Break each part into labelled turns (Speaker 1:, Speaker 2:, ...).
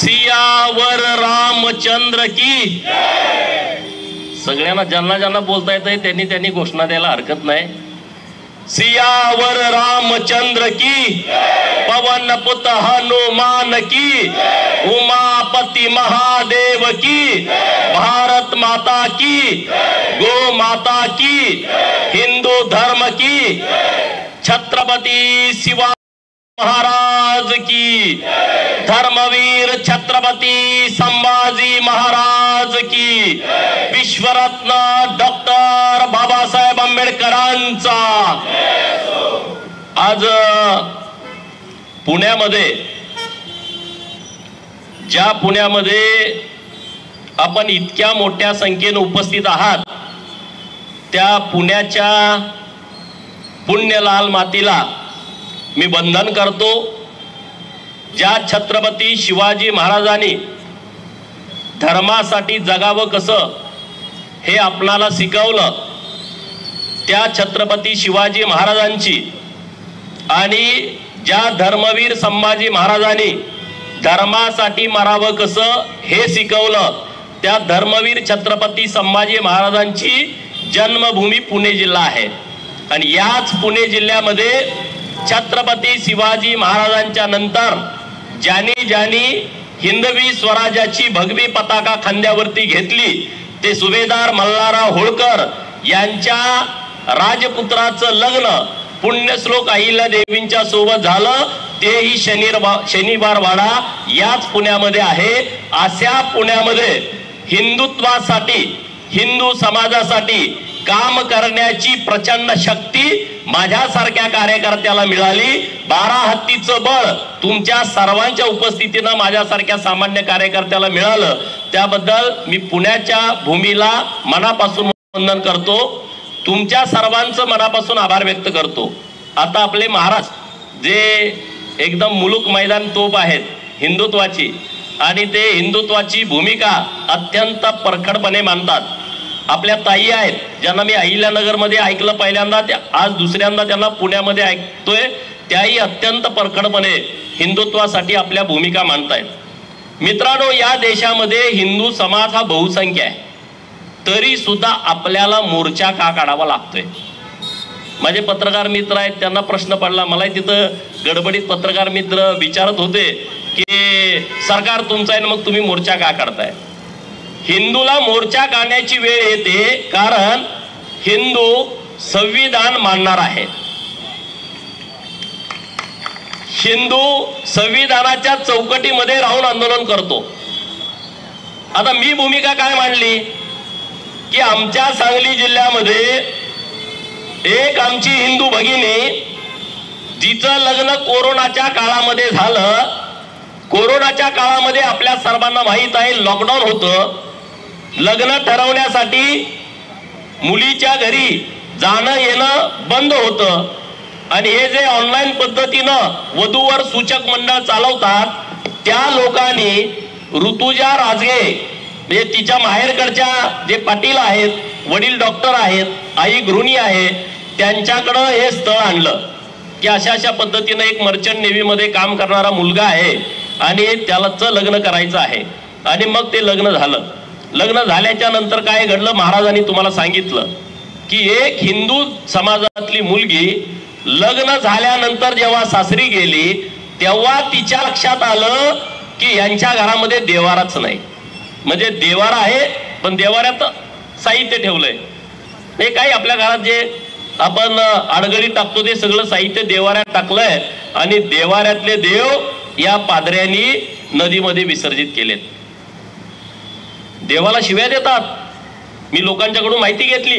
Speaker 1: सियावर रामचंद्र की सगळ्यांना ज्यांना ज्यांना बोलता येतंय त्यांनी घोषणा द्यायला हरकत नाही। सियावर रामचंद्र की, पवन पुत्र हनुमान की, उमापति महादेव की, भारत माता की, गो माता की, हिंदू धर्म की, छत्रपति शिवाजी महाराज की, धर्मवीर छत्रपति संभाजी महाराज की, विश्वरत्न डॉक्टर बाबासाहेब आंबेडकरांचा। आज पुण्यामध्ये, ज्या पुण्यामध्ये आपण इतक्या मोठ्या संख्येने उपस्थित आहात, त्या पुण्याच्या पुण्यलाल मातीला मी वंदन करतो। ज्या छत्रपती शिवाजी महाराजांनी धर्मासाठी जगावं कसं हे आपणाला शिकवलं, त्या छत्रपती शिवाजी महाराजांची आणि ज्या धर्मवीर संभाजी महाराजांनी धर्मासाठी मरावं कसं हे शिकवलं, त्या धर्मवीर छत्रपती संभाजी महाराजांची जन्मभूमी पुणे जिल्हा आहे। आणि याच पुणे जिल्ह्यामध्ये छत्रपती शिवाजी महाराजांच्या नंतर ज्यांनी ज्यांनी हिंदवी स्वराज्याची भगवी पताका खांद्यावरती घेतली, ते सुभेदार मल्हारराव होळकर यांच्या राजपुत्राचं लग्न पुण्यश्लोक अहिल्या देवींच्या सोबत झालं, तेही शनिवार वाडा याच पुण्यामध्ये आहे। अशा पुण्यामध्ये हिंदुत्वासाठी, हिंदू समाजासाठी काम करण्याची प्रचंड शक्ती माझ्यासारख्या कार्यकर्त्याला मिळाली। 12 हत्तीचं बळ तुमच्या सर्वांच्या उपस्थितीनं माझ्यासारख्या सामान्य कार्यकर्त्याला मिळालं, त्याबद्दल मी पुण्याच्या भूमीला मनापासून वंदन करतो। तुमच्या सर्वांचं मनापासून आभार व्यक्त करतो। आता आपले महाराज जे एकदम मुलूक मैदान तोप आहेत हिंदुत्वाची, आणि ते हिंदुत्वाची भूमिका अत्यंत परखडपणे मानतात। आपल्या ताई आहेत ज्यांना मी अहिल्यानगरमध्ये ऐकलं पहिल्यांदा, आज दुसऱ्यांदा त्यांना पुण्यामध्ये ऐकतोय, त्याही अत्यंत परखडपणे हिंदुत्वासाठी आपल्या भूमिका मांडतायत। मित्रांनो, या देशामध्ये हिंदू समाज हा बहुसंख्य आहे, तरी सुद्धा आपल्याला मोर्चा का काढावा लागतोय? माझे पत्रकार मित्र आहेत, त्यांना प्रश्न पडला, मला तिथं गडबडीत पत्रकार मित्र विचारत होते की सरकार तुमचं आहे ना, मग तुम्ही मोर्चा का काढताय? हिंदूला मोर्चा काढण्याची वेळ येते कारण हिंदू संविधान मानणार आहे। हिंदू संविधानाच्या चौकटीमध्ये राहून आंदोलन करतो। आता मी भूमिका काय मांडली की आमच्या सांगली जिल्ह्यामध्ये एक आमची हिंदू भगिनी, जिचं लग्न कोरोनाच्या काळामध्ये झालं। कोरोनाच्या काळामध्ये आपल्या सर्वांना माहित आहे लॉकडाऊन होतं, लग्न ठरवण्यासाठी मुलीच्या घरी जाणं येणं बंद होतं, आणि हे जे ऑनलाईन पद्धतीनं वधूवर सूचक मंडळ चालवतात, त्या लोकांनी ऋतुजा राजगे म्हणजे तिच्या माहेरकडच्या जे पाटील आहेत, वडील डॉक्टर आहेत, आई गृहिणी आहे, त्यांच्याकडं हे स्थळ आणलं की अशा अशा पद्धतीनं एक मर्चंट नेव्हीमध्ये काम करणारा मुलगा आहे आणि त्यालाच लग्न करायचं आहे। आणि मग ते लग्न झालं। लग्न झाल्याच्या नंतर काय घडलं, महाराजांनी तुम्हाला सांगितलं की एक हिंदू समाजातली मुलगी लग्न झाल्यानंतर जेव्हा सासरी गेली, तेव्हा तिच्या लक्षात आलं की यांच्या घरामध्ये देवाराच नाही। म्हणजे देवारा आहे पण देवाऱ्यात साहित्य ठेवलंय, हे काही आपल्या घरात जे आपण आडगडी टाकतो ते सगळं साहित्य देवाऱ्यात टाकलंय, आणि देवाऱ्यातले देव या पादऱ्यांनी नदीमध्ये विसर्जित केलेत। देवाला शिव्या देतात। मी लोकांच्याकडून माहिती घेतली,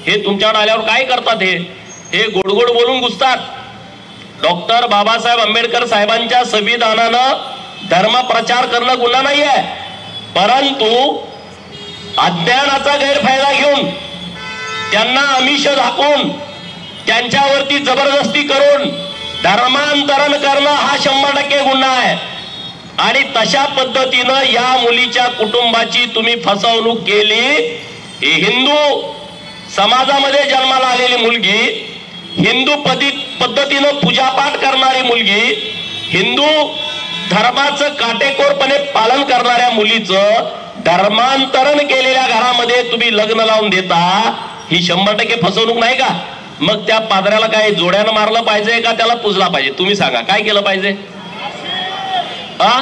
Speaker 1: हे तुमच्याकडे आल्यावर काय करतात, हे गोडगोड बोलून घुसतात। डॉक्टर बाबासाहेब आंबेडकर साहेबांच्या संविधानानं धर्म प्रचार करणं गुन्हा नाही आहे, परंतु अज्ञानाचा गैरफायदा घेऊन, त्यांना आमिष दाखवून, त्यांच्यावरती जबरदस्ती करून धर्मांतरण करणं हा 100% गुन्हा आहे। आणि तशा पद्धतीनं या मुलीच्या कुटुंबाची तुम्ही फसवणूक केली। हिंदू समाजामध्ये जन्माला आलेली मुलगी, हिंदू पद्धतीनं पूजापाठ करणारी मुलगी, हिंदू धर्माचं काटेकोरपणे पालन करणाऱ्या मुलीचं धर्मांतरण केलेल्या घरामध्ये तुम्ही लग्न लावून देता, ही 100% फसवणूक नाही का? मग त्या पादऱ्याला काय जोड्यानं मारलं पाहिजे का त्याला पुजला पाहिजे? तुम्ही सांगा, काय केलं पाहिजे? हा,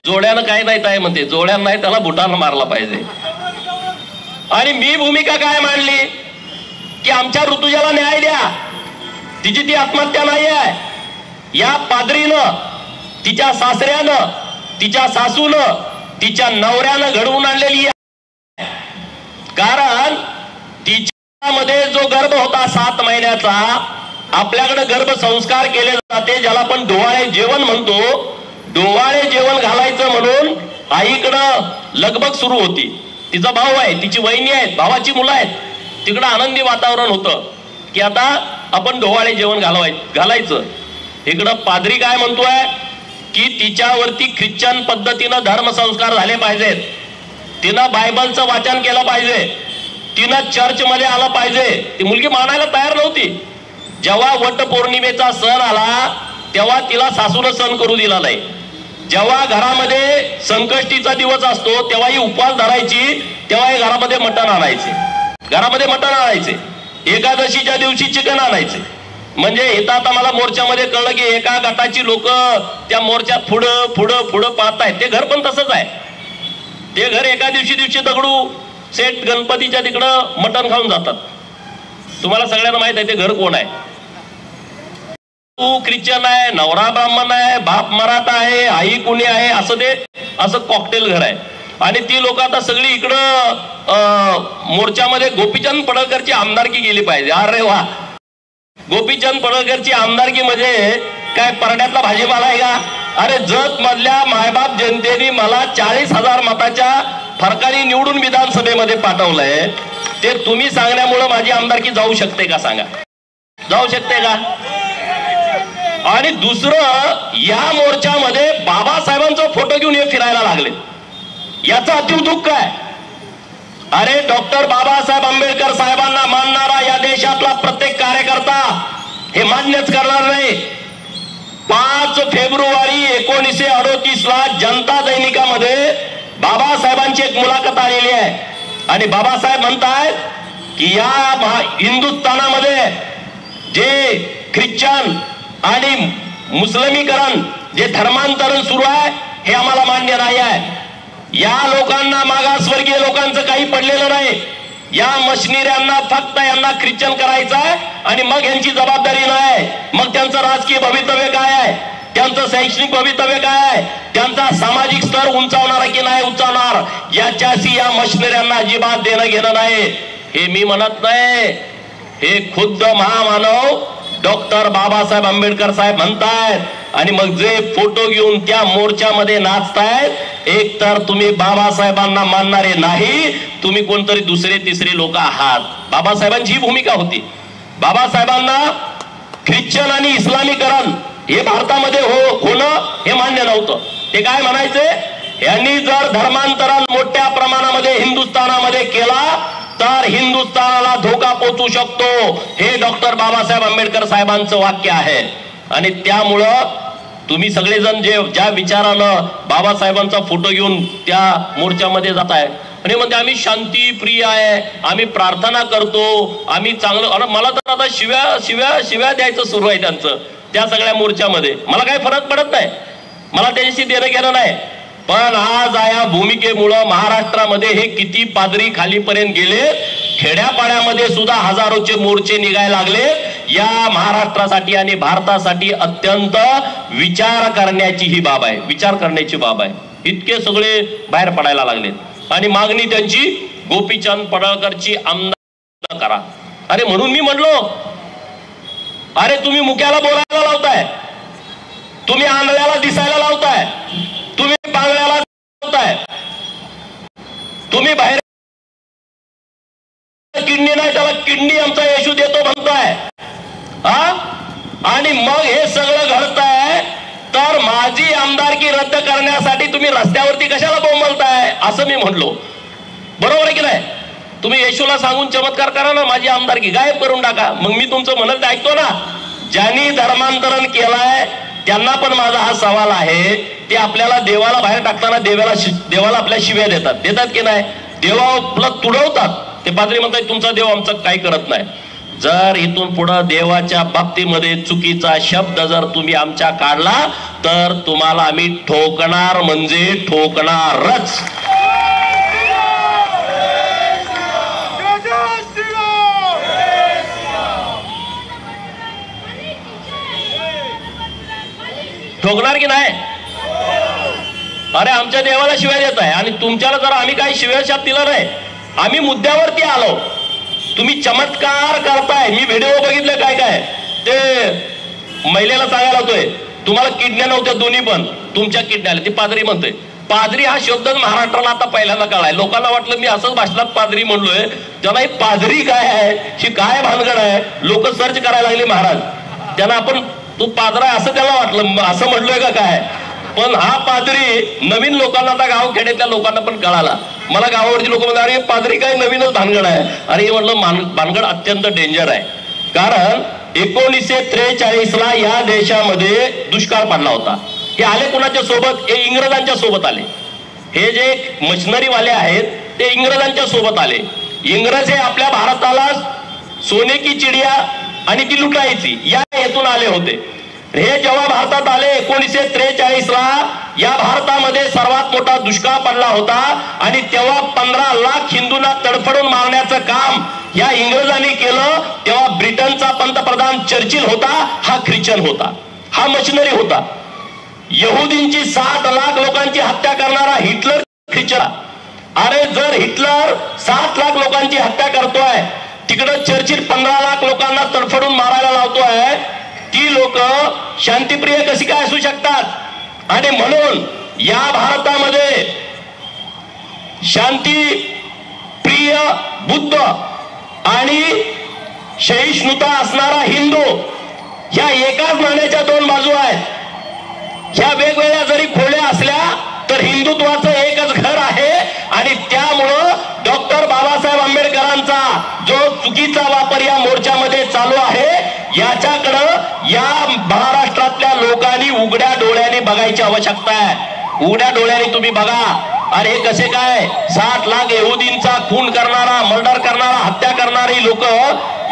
Speaker 1: जोड्यानं काय नाही ताई म्हणते, जोड्यानं नाही त्याला बुटानं मारला पाहिजे. आणि मी भूमिका काय मांडली की आमच्या ऋतुजाला न्याय द्या, तिची ती आत्महत्या नाही आहे. या पादरीनं, तिच्या सासऱ्यानं, तिच्या सासूनं, तिच्या नवऱ्यानं घडवून आणलेली आहे. कारण तिच्यामध्ये जो गर्भ होता 7 महिन्याचा, आपल्याकडे गर्भ संस्कार केले जाते ज्याला आपण डोवाळे जेवण म्हणतो. डोवाळे जेवण घालायचं म्हणून आईकडं लगबग सुरू होती. तिचा भाऊ आहे, तिची वहिनी आहेत, भावाची मुलं आहेत. तिकडं आनंदी वातावरण होतं की आता आपण डोवाळे जेवण घालायचं. इकडं पादरी काय म्हणतोय की तिच्यावरती ख्रिश्चन पद्धतीनं धर्मसंस्कार झाले पाहिजेत, तिनं बायबलचं वाचन केलं पाहिजे, तिनं चर्चमध्ये आलं पाहिजे. ती मुलगी मानायला तयार नव्हती. जेव्हा वटपौर्णिमेचा सण आला तेव्हा तिला सासूनं सण करू दिला नाही. जेव्हा घरामध्ये संकष्टीचा दिवस असतो तेव्हा ही उपवास धरायची, तेव्हा ही घरामध्ये मटण आणायचे, एकादशीच्या दिवशी चिकन आणायचे. म्हणजे इथं आता मला मोर्चामध्ये कळलं की एका गटाची लोक त्या मोर्चात पुढं पुढं पुढं पाहतायत. ते घर पण तसंच आहे. ते घर एका दिवशी दगडू सेट गणपतीच्या तिकडं मटण खाऊन जातात. तुम्हाला सगळ्यांना माहित आहे ते घर कोण आहे. तू ख्रिश्चन आहे, नवरा ब्राह्मण आहे, बाप मराठा आहे, आई कुणी आहे, असं कॉकटेल घर आहे. आणि ती लोक आता सगळी इकडं मोर्चामध्ये गोपीचंद पडळकरची आमदारकी गेली पाहिजे. अरे वा, गोपीचंद पडळकरची आमदारकी म्हणजे काय परड्यातला भाजीपाला आहे का? अरे जत मधल्या मायबाप जनतेने मला 40,000 मताच्या फरकाने निवडून विधानसभेमध्ये पाठवलंय. ते तुम्ही सांगण्यामुळे माझी आमदारकी जाऊ शकते का? सांगा, जाऊ शकते का? आणि दुसरं, या मोर्चामध्ये बाबासाहेबांचा फोटो घेऊन हे फिरायला लागले. याचं अतीव दुःख आहे. अरे डॉक्टर बाबासाहेब आंबेडकर साहेबांना मानणारा या देशातला प्रत्येक कार्यकर्ता हे मान्यच करणार नाही. 5 फेब्रुवारी 1938 ला जनता दैनिकामध्ये बाबासाहेबांची एक मुलाखत आलेली आहे. आणि बाबासाहेब म्हणतायत की या हिंदुस्थानामध्ये जे ख्रिश्चन आणि मुस्लिमीकरण, जे धर्मांतरण सुरू आहे हे आम्हाला मान्य नाही आहे. या लोकांना, मागासवर्गीय लोकांचं काही पडलेलं नाही. या मशिनऱ्यांना फक्त यांना ख्रिश्चन करायचं आहे आणि मग यांची जबाबदारी नाही. मग त्यांचं राजकीय भवितव्य काय आहे, त्यांचं शैक्षणिक भवितव्य काय आहे, त्यांचा सामाजिक स्तर उंचावणार की नाही उंचावणार, याच्याशी या मशिनऱ्यांना अजिबात देणं घेणं नाही. हे मी म्हणत नाही, हे खुद्द महामानव डॉक्टर बाबासाहेब आंबेडकर साहेब म्हणतायत. आणि मग जे फोटो घेऊन त्या मोर्चामध्ये नाचतायत, एक तर तुम्ही बाबासाहेबांना मानणारे नाही, तुम्ही कोणतरी दुसरे तिसरे लोक आहात. बाबासाहेबांची ही भूमिका होती. बाबासाहेबांना ख्रिश्चन आणि इस्लामीकरण हे भारतामध्ये होणं हे मान्य नव्हतं. ते काय म्हणायचे, यांनी जर धर्मांतरण मोठ्या प्रमाणामध्ये हिंदुस्थानामध्ये केला तर हिंदुस्थानाला धोका पोचू शकतो. हे डॉक्टर बाबासाहेब आंबेडकर साहेबांचं वाक्य आहे. आणि त्यामुळं तुम्ही सगळेजण ज्या विचारानं बाबासाहेबांचा फोटो घेऊन त्या मोर्चामध्ये जाताय आणि म्हणते आम्ही शांती प्रिय आहे, आम्ही प्रार्थना करतो, आम्ही चांगलं. आणि मला तर आता शिव्या द्यायचं सुरू आहे त्यांचं त्या सगळ्या मोर्चामध्ये. मला काही फरक पडत नाही, मला त्याच्याशी देणं घेणं नाही. पण आज या भूमिकेमुळं महाराष्ट्रामध्ये हे किती पादरी खालीपर्यंत गेले. खेड्यापाड्यामध्ये सुद्धा हजारोचे मोर्चे निघायला लागले. या महाराष्ट्रासाठी आणि भारतासाठी अत्यंत विचार करण्याची ही बाब आहे, विचार करण्याची बाब आहे. इतके सगळे बाहेर पडायला लागले. आणि मागणी त्यांची गोपीचंद पडळकरची आमदार करा. अरे म्हणून मी म्हणलो, अरे तुम्ही मुक्याला बोलायला लावताय, तुम्ही आंधळ्याला दिसायला लावताय, तुम्ही पांगळ्याला लावताय, तुम्ही बाहेर किडनी नाही त्याला किडनी आमचा येशू देतो म्हणताय. आणि मग हे सगळं घडतंय तर माझी आमदारकी रद्द करण्यासाठी तुम्ही रस्त्यावरती कशाला बोंबलताय असं मी म्हणलो. बरोबर आहे की नाही? तुम्ही येशूला सांगून चमत्कार करा ना, माझी आमदारकी गायब करून टाका. मग मी तुमचं म्हणत ऐकतो ना, ज्यांनी धर्मांतरण केलंय त्यांना पण माझा हा सवाल आहे, ते आपल्याला देवाला बाहेर टाकताना देवाला आपल्या शिव्या देतात की नाही? देवा आपला तुडवतात. ते पाद्री म्हणतात तुमचा देव आमचं काही करत नाही. जर इथून पुढे देवाच्या बाबतीमध्ये चुकीचा शब्द जर तुम्ही आमच्या काढला तर तुम्हाला आम्ही ठोकणार म्हणजे ठोकणारच. ठोकणार की नाही? अरे आमच्या देवाला शिव्या देत आहे आणि तुमच्याला जर आम्ही काही शिव्याशाप दिला नाही. आम्ही मुद्द्यावरती आलो. तुम्ही चमत्कार करताय. मी व्हिडिओ बघितले काय काय ते महिलेला सांगायला होतोय तुम्हाला किडन्या नव्हत्या दोन्ही पण तुमच्या किडन्या आल्या. ती पादरी म्हणतोय. पादरी हा शब्द महाराष्ट्राला आता पहिल्यांदा कळाय. लोकांना वाटलं मी असंच भाषणात पादरी म्हणलोय. त्यांना ही पादरी काय आहे, ही काय भानगड आहे, लोक सर्च करायला लागले महाराज. त्यांना आपण तू पादरा असं त्याला वाटलं, असं म्हणलोय का काय. पण हा पादरी नवीन लोकांना आता गावखेड्यातल्या लोकांना पण कळाला. मला गावावरची लोक म्हणतात अरे पादरी काय नवीनच भानगड आहे. अरे हे म्हटलं भानगड अत्यंत डेंजर आहे. कारण 1943 ला या देशामध्ये दुष्काळ पडला होता. हे आले कोणाच्या सोबत? हे इंग्रजांच्या सोबत आले. हे जे मशिनरी वाले आहेत ते इंग्रजांच्या सोबत आले. इंग्रज हे आपल्या भारताला सोने की चिडिया आणि ती लुटायची या हेतून आले होते. हे जेव्हा भारतात आले 1943 ला या भारतामध्ये सर्वात मोठा दुष्काळ पडला होता आणि तेव्हा 15 लाख हिंदूंना तडफडून मारण्याचं काम या इंग्रजांनी केलं. तेव्हा ब्रिटनचा पंतप्रधान चर्चिल होता. हा ख्रिश्चन होता, हा मशिनरी होता. यहुदींची 60 लाख लोकांची हत्या करणारा हिटलर ख्रिश्चन. अरे जर हिटलर 7 लाख लोकांची हत्या करतोय, तिकडं चर्चिल 15 लाख लोकांना तडफडून मारायला लावतोय, ती लोक शांतिप्रिय कशी काय असू शकतात? आणि म्हणून या भारतामध्ये शांती प्रिय बुद्ध आणि सहिष्णुता असणारा हिंदू ह्या एकाच नाण्याच्या दोन बाजू आहेत. ह्या वेगवेगळ्या जरी खोल्या असल्या तर हिंदुत्वाचं एकच घर आहे. आणि त्यामुळं डॉक्टर बाबासाहेब आंबेडकरांचा जो चुकीचा वापर या मोर्चामध्ये चालू आहे याच्याकडं या महाराष्ट्रातल्या लोकांनी उघड्या डोळ्यांनी बघायची आवश्यकता आहे. उघड्या डोळ्यांनी तुम्ही बघा. अरे कसे काय 60 लाख यहुदींचा खून करणारा, मर्डर करणारा, हत्या करणारी लोक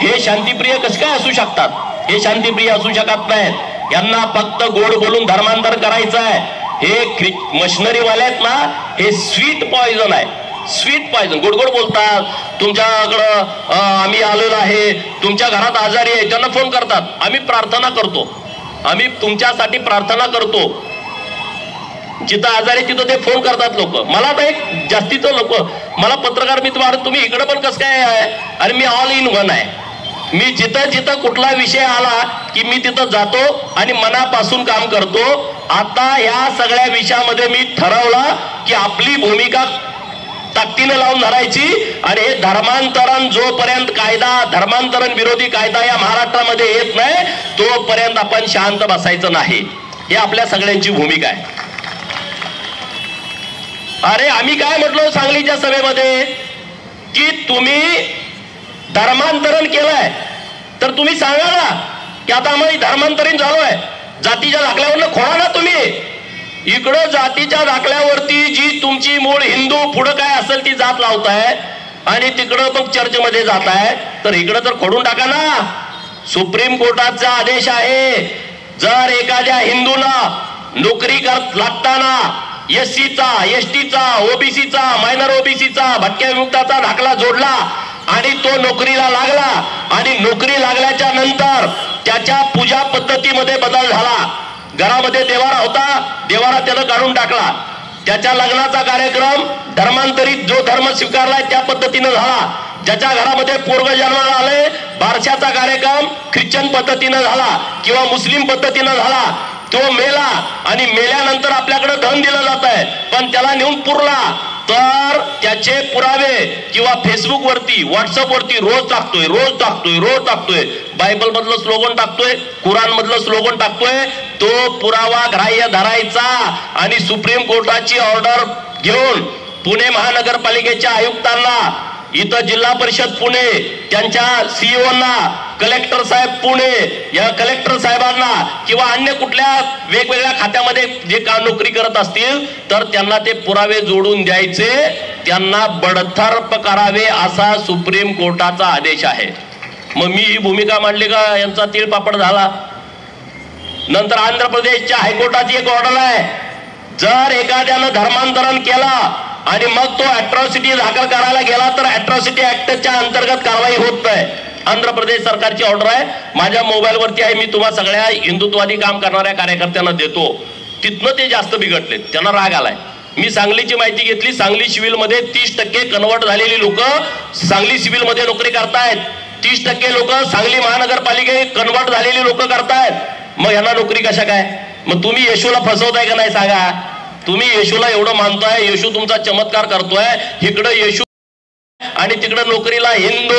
Speaker 1: हे शांतिप्रिय कसे काय असू शकतात? हे शांतिप्रिय असू शकत नाहीत. यांना फक्त गोड बोलून धर्मांतर करायचं आहे. हे मशिनरी वाले आहेत ना, हे स्वीट पॉइझन आहे. Sweet poison. गोड गोड बोलतात. तुमच्याकडं आम्ही आलेलो आहे, तुमच्या घरात आजारी आहे, त्यांना फोन करतात. आम्ही प्रार्थना करतो, आम्ही तुमच्यासाठी प्रार्थना करतो. जिथं आजारी तिथं ते फोन करतात लोक. मला तर एक जास्तीचं लोक मला पत्रकार मित्र, तुम्ही इकडे पण कसं काय आहे? आणि मी ऑल इन वन आहे. मी जिथं जिथं कुठला विषय आला की मी तिथं जातो आणि मनापासून काम करतो. आता या सगळ्या विषयामध्ये मी ठरवलं की आपली भूमिका ताकदीने लावून धरायची. आणि हे धर्मांतरण जोपर्यंत कायदा, धर्मांतरण विरोधी कायदा या महाराष्ट्रामध्ये येत नाही तोपर्यंत आपण शांत बसायचं नाही. हे आपल्या सगळ्यांची भूमिका आहे. अरे आम्ही काय म्हटलो सांगलीच्या सभेमध्ये की तुम्ही धर्मांतरण केलंय तर तुम्ही सांगा ना की आता आम्ही धर्मांतरण झालोय. जातीच्या दाखल्यावरनं खोडा ना तुम्ही. इकडं जातीच्या दाखल्यावरती जी तुमची मूळ हिंदू पुढं काय असेल ती जात लावताय आणि तिकडं मग चर्चमध्ये जाताय, तर इकडं तर खोडून टाका ना. सुप्रीम कोर्टाचा आदेश आहे, जर एखाद्या हिंदूला नोकरी लागताना एससीचा, एसटीचा, ओबीसीचा, मायनर ओबीसीचा, भटक्या विमुक्ताचा दाखला जोडला आणि तो नोकरीला लागला आणि नोकरी लागल्याच्या नंतर त्याच्या पूजा पद्धतीमध्ये बदल झाला. घरामध्ये देवारा होता, देवारा त्यानं काढून टाकला. त्याच्या लग्नाचा कार्यक्रम धर्मांतरित जो धर्म स्वीकारलाय त्या पद्धतीनं झाला. ज्याच्या घरामध्ये पोरग जन्माला आले बारशाचा कार्यक्रम ख्रिश्चन पद्धतीनं झाला किंवा मुस्लिम पद्धतीनं झाला. तो मेला आणि मेल्यानंतर आपल्याकडे धन दिलं जात आहे, पण त्याला नेऊन पुरला तर त्याचे पुरावे किंवा फेसबुक वरती, व्हॉट्सअप वरती रोज टाकतोय. बायबल मधलं स्लोगन टाकतोय, कुराण मधलं स्लोगन टाकतोय. तो पुरावा ग्राह्य धरायचा आणि सुप्रीम कोर्टाची ऑर्डर घेऊन पुणे महानगरपालिकेच्या आयुक्तांना, इथं जिल्हा परिषद पुणे त्यांच्या सीईओना कलेक्टर साहेब पुणे या कलेक्टर साहेबांना किंवा अन्य कुठल्या वेगवेगळ्या खात्यामध्ये जे काम नोकरी करत असतील तर त्यांना ते पुरावे जोडून द्यायचे, त्यांना बडतर्फ करावे असा सुप्रीम कोर्टाचा आदेश आहे. मग मी ही भूमिका मांडली का यांचा तीळपापड झाला. नंतर आंध्र प्रदेशच्या हायकोर्टाची एक ऑर्डर आहे, जर एखाद्यानं धर्मांतरण केला आणि मग तो अॅट्रॉसिटी दाखल करायला गेला तर अॅट्रॉसिटी ऍक्टच्या अंतर्गत कारवाई होत नाही. आंध्र प्रदेश सरकारची ऑर्डर आहे, माझ्या मोबाईलवरती आहे, मी तुम्हा सगळ्या हिंदुत्ववादी काम करणाऱ्या कार्यकर्त्यांना देतो. तिथनं ते जास्त बिघडले, त्यांना राग आलाय. मी सांगलीची माहिती घेतली, सांगली सिव्हिलमध्ये 30% कन्वर्ट झालेली लोक सांगली सिव्हिलमध्ये नोकरी करतायत. 30% लोक सांगली महानगरपालिकेत कन्वर्ट झालेली लोक करतायत. मग यांना नोकरी कशा काय? मग तुम्ही येशूला फसवताय का नाही सांगा. तुम्ही येशूला एवढं मानताय, येशू तुमचा चमत्कार करतोय, इकडं येशू आणि तिकडं नोकरीला हिंदू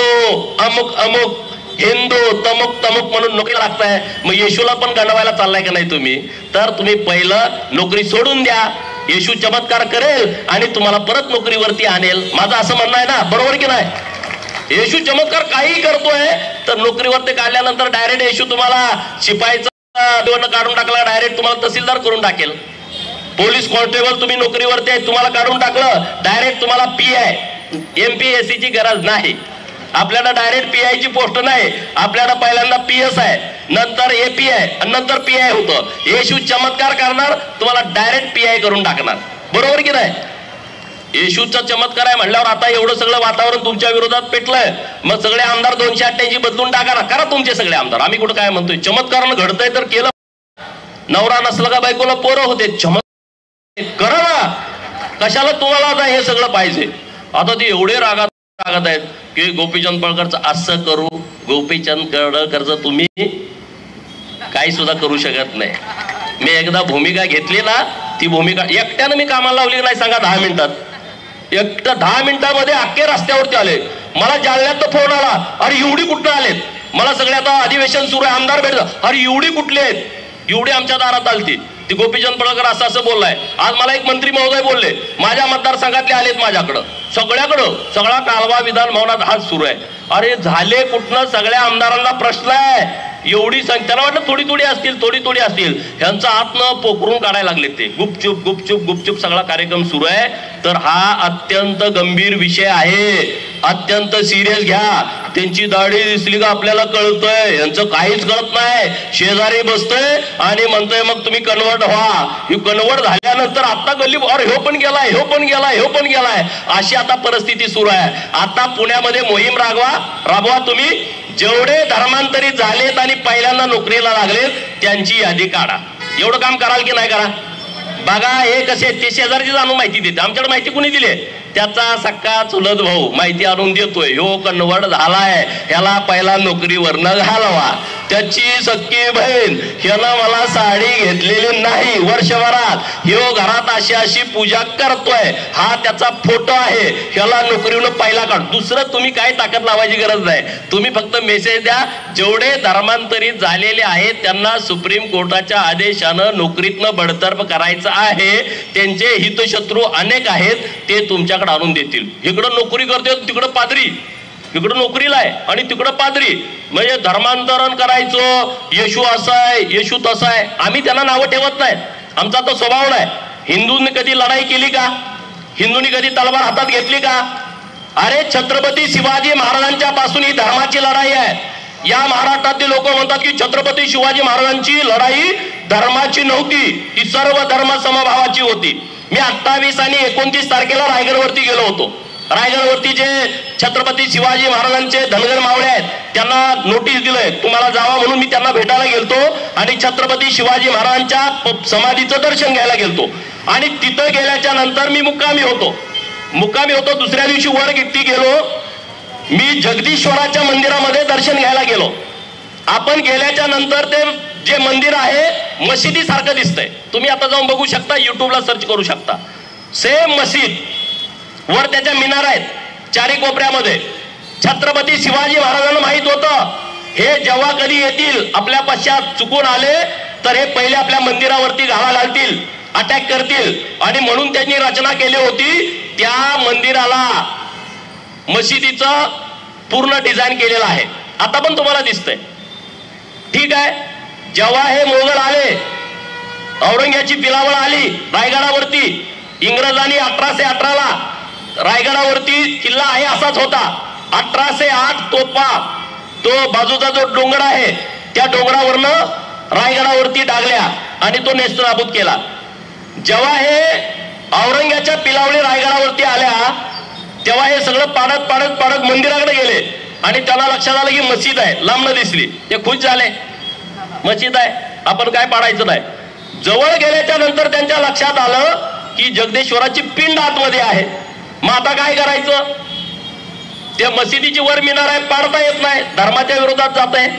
Speaker 1: अमुक अमुक हिंदू तमुक तमुक म्हणून नोकरीला लागताय. मग येशूला पण गंडवायला चाललाय का नाही तुम्ही? तर तुम्ही पहिलं नोकरी सोडून द्या, येशू चमत्कार करेल आणि तुम्हाला परत नोकरीवरती आणेल. माझं असं म्हणणं आहे ना, बरोबर की नाही? येशू चमत्कार काही करतोय तर नोकरीवरती काढल्यानंतर डायरेक्ट येशू तुम्हाला शिपाईचा काढून टाकला, डायरेक्ट तुम्हाला तहसीलदार करून टाकेल. पोलीस कॉन्स्टेबल तुम्ही नोकरीवरती आहे, तुम्हाला काढून टाकलं, डायरेक्ट तुम्हाला PI MPSC ची गरज नाही. आपल्याला डायरेक्ट PI ची पोस्ट नाही, आपल्याला पहिल्यांदा PS आहे, नंतर AP आहे आणि नंतर PI होतं. येशू चमत्कार करणार, तुम्हाला डायरेक्ट PI करून टाकणार. बरोबर की नाही? येशूचा चमत्कार आहे म्हणल्यावर आता एवढं सगळं वातावरण तुमच्या विरोधात पेटलंय, मग सगळे आमदार 288 बदलून टाका ना, करा तुमचे सगळे आमदार. आम्ही कुठं काय म्हणतोय, चमत्कारानं घडतंय तर केलं. नवरा नसला का बायकोला पोरं होते, चमत्कार करा ना. कशाला तुम्हाला आता हे सगळं पाहिजे? आता ते एवढे रागात आहेत की गोपीचंद पडळकरचं असं करू, गोपीचंद पडळकरचं तुम्ही काही सुद्धा करू शकत नाही. मी एकदा भूमिका घेतली ना, ती भूमिका एकट्यानं मी कामाला लावली नाही सांगा. 10 मिनिटात एकटं 10 मिनिटांमध्ये अख्खे रस्त्यावरती आले. मला जालन्यात फोन आला, अरे एवढी कुठं आलेत? मला सगळे आता अधिवेशन सुरू आहे, आमदार भेटतात, अरे एवढी कुठले आहेत? एवढी आमच्या दारात आलती. ती गोपीचंद पडळकर असं असं बोललाय. आज मला एक मंत्री महोदय बोलले, माझ्या मतदारसंघातले आलेत माझ्याकडं, सगळ्याकडं सगळा कालवा विधान भवनात हात सुरू आहे. अरे झाले कुठनं? सगळ्या आमदारांना प्रश्न आहे. एवढी संख्या, त्यांना वाटलं थोडी थोडी असतील, ह्यांचा हातनं पोखरून काढायला लागले. ते गुपचूप गुपचूप गुपचूप सगळा कार्यक्रम सुरू आहे. तर हा अत्यंत गंभीर विषय आहे, अत्यंत सिरियस घ्या. त्यांची दाढी दिसली का आपल्याला कळतंय, यांचं काहीच कळत नाही. शेजारी बसतंय आणि म्हणतोय मग तुम्ही कन्वर्ट व्हा. ही कन्वर्ट झाल्यानंतर आता गल्ली अरे ह्यो पण गेलाय, अशी आता परिस्थिती सुरू आहे. आता पुण्यामध्ये मोहीम राबवा तुम्ही. जेवढे धर्मांतरित झालेत आणि पहिल्यांदा नोकरीला लागलेत त्यांची यादी काढा. एवढं काम कराल की नाही? करा. बघा हे कसे ते शेजारची जाणून माहिती देते. आमच्याकडे माहिती कुणी दिली? त्याचा सक्का चुलत भाऊ माहिती आणून देतोय, ह्यो कन्वर्ट झालाय, ह्याला पहिला नोकरीवरनं घालवा. त्याची सख्खी बहीण, ह्यानं मला साडी घेतलेली नाही वर्षभरात, ह्यो घरात अशी अशी पूजा करतोय, हा त्याचा फोटो आहे, ह्याला नोकरीवरून पहिला काढ. दुसरं तुम्ही काय ताकद लावायची गरज नाही. तुम्ही फक्त मेसेज द्या, जेवढे धर्मांतरित झालेले आहेत त्यांना सुप्रीम कोर्टाच्या आदेशानं नोकरीतनं बडतर्फ करायचं आहे. त्यांचे हितशत्रू अनेक आहेत, ते तुमच्याकडे आणून देतील. इकडं नोकरी करते, तिकडं पादरी, इकडं नोकरीला आहे आणि तिकडं पादरी. म्हणजे धर्मांतरण करायचं, येशू असा आहे, येशू तसा आहे. आम्ही त्यांना नावं ठेवत नाही, आमचा तो स्वभाव नाही. हिंदूंनी कधी लढाई केली का? हिंदूंनी कधी तलवार हातात घेतली का? अरे छत्रपती शिवाजी महाराजांच्या पासून ही धर्माची लढाई आहे. या महाराष्ट्रातील लोक म्हणतात की छत्रपती शिवाजी महाराजांची लढाई धर्माची नव्हती, ती सर्व धर्म समभावाची होती. मी 28 आणि 29 तारखेला रायगडवरती गेलो होतो. रायगडवरती जे छत्रपती शिवाजी महाराजांचे धनगर मावळे आहेत त्यांना नोटीस दिलंय तुम्हाला जावा म्हणून. मी त्यांना भेटायला गेलतो आणि छत्रपती शिवाजी महाराजांच्या समाधीचं दर्शन घ्यायला गेलतो. आणि तिथं गेल्याच्या नंतर मी मुक्कामी होतो. दुसऱ्या दिवशी वर गिट्टी गेलो. मी जगदीश्वराच्या मंदिरामध्ये दर्शन घ्यायला गेलो. आपण गेल्याच्या नंतर ते जे मंदिर आहे मशिदी सारखं दिसतंय. तुम्ही आता जाऊन बघू शकता, युट्यूबला सर्च करू शकता. सेम मशीद, वर त्याच्या मिनार आहेत चारी कोपऱ्यामध्ये. छत्रपती शिवाजी महाराजांना माहित होतं हे जेव्हा कधी येतील आपल्या पश्चात चुकून आले तर हे पहिले आपल्या मंदिरावरती घाला घालतील, अटॅक करतील. आणि म्हणून त्यांनी रचना केली होती, त्या मंदिराला मशिदीचं पूर्ण डिझाईन केलेलं आहे. आता पण तुम्हाला दिसतंय. ठीक आहे, जेव्हा हे मोगल आले, औरंग्याची पिलावळ आली रायगडावरती, इंग्रजांनी 1818ला रायगडावरती किल्ला आहे असाच होता. 1808 तोफा, तो बाजूचा जो डोंगर आहे त्या डोंगरावरनं रायगडावरती डागल्या आणि तो नेस्तनाबूत केला. जेव्हा हे औरंग्याच्या पिलावळी रायगडावरती आल्या तेव्हा हे सगळं पाडत पाडत पाडत मंदिराकडे गेले आणि त्याला लक्षात आलं की मस्जिद आहे, लांब न दिसली. ते खुश झाले, मस्जिद आहे, आपण काय पाडायचं नाही. जवळ गेल्याच्या नंतर त्यांच्या लक्षात आलं की जगदेश्वराची पिंड आतमध्ये आहे. मग आता काय करायचं? त्या मशिदीची वर मिनार आहे, पाडता येत नाही, धर्माच्या विरोधात जात आहे.